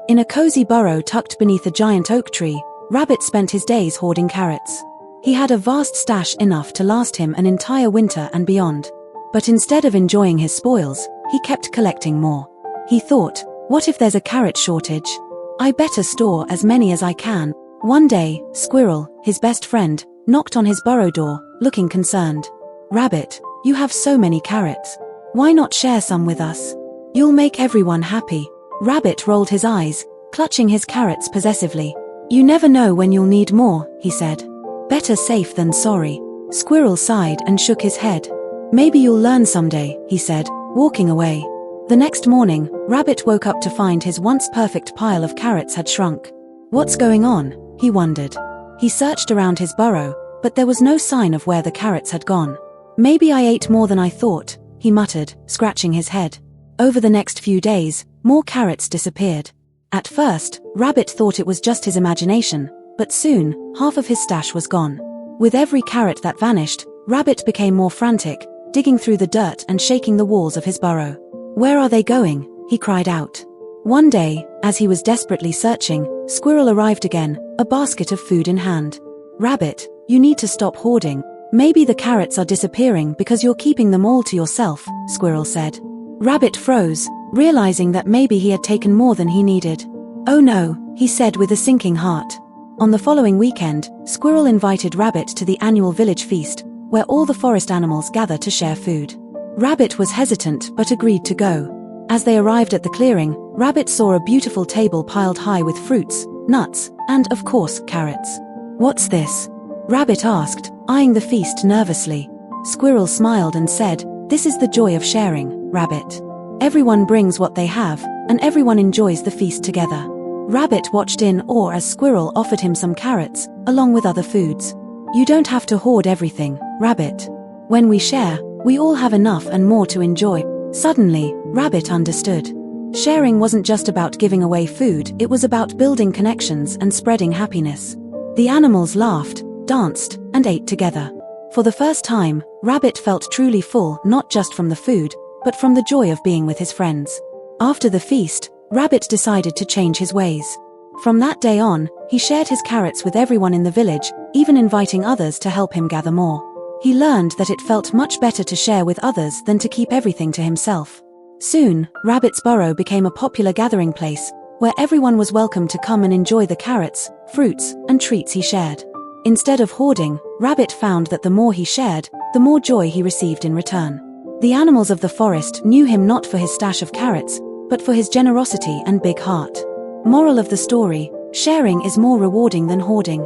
In a cozy burrow tucked beneath a giant oak tree, Rabbit spent his days hoarding carrots. He had a vast stash enough to last him an entire winter and beyond. But instead of enjoying his spoils, he kept collecting more. He thought, what if there's a carrot shortage? I better store as many as I can. One day, Squirrel, his best friend, knocked on his burrow door, looking concerned. Rabbit, you have so many carrots. Why not share some with us? You'll make everyone happy. Rabbit rolled his eyes, clutching his carrots possessively. You never know when you'll need more, he said. Better safe than sorry. Squirrel sighed and shook his head. Maybe you'll learn someday, he said, walking away. The next morning, Rabbit woke up to find his once perfect pile of carrots had shrunk. What's going on? He wondered. He searched around his burrow, but there was no sign of where the carrots had gone. Maybe I ate more than I thought, he muttered, scratching his head. Over the next few days, more carrots disappeared. At first, Rabbit thought it was just his imagination, but soon, half of his stash was gone. With every carrot that vanished, Rabbit became more frantic, digging through the dirt and shaking the walls of his burrow. Where are they going? He cried out. One day, as he was desperately searching, Squirrel arrived again, a basket of food in hand. Rabbit, you need to stop hoarding. Maybe the carrots are disappearing because you're keeping them all to yourself, Squirrel said. Rabbit froze, realizing that maybe he had taken more than he needed. Oh no, he said with a sinking heart. On the following weekend, Squirrel invited Rabbit to the annual village feast, where all the forest animals gather to share food. Rabbit was hesitant but agreed to go. As they arrived at the clearing, Rabbit saw a beautiful table piled high with fruits, nuts, and, of course, carrots. What's this? Rabbit asked, eyeing the feast nervously. Squirrel smiled and said, this is the joy of sharing, Rabbit. Everyone brings what they have, and everyone enjoys the feast together. Rabbit watched in awe as Squirrel offered him some carrots, along with other foods. You don't have to hoard everything, Rabbit. When we share, we all have enough and more to enjoy. Suddenly, Rabbit understood. Sharing wasn't just about giving away food, it was about building connections and spreading happiness. The animals laughed, danced, and ate together. For the first time, Rabbit felt truly full not just from the food, but from the joy of being with his friends. After the feast, Rabbit decided to change his ways. From that day on, he shared his carrots with everyone in the village, even inviting others to help him gather more. He learned that it felt much better to share with others than to keep everything to himself. Soon, Rabbit's burrow became a popular gathering place, where everyone was welcome to come and enjoy the carrots, fruits, and treats he shared. Instead of hoarding, Rabbit found that the more he shared, the more joy he received in return. The animals of the forest knew him not for his stash of carrots, but for his generosity and big heart. Moral of the story: sharing is more rewarding than hoarding.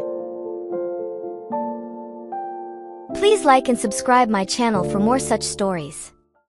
Please like and subscribe my channel for more such stories.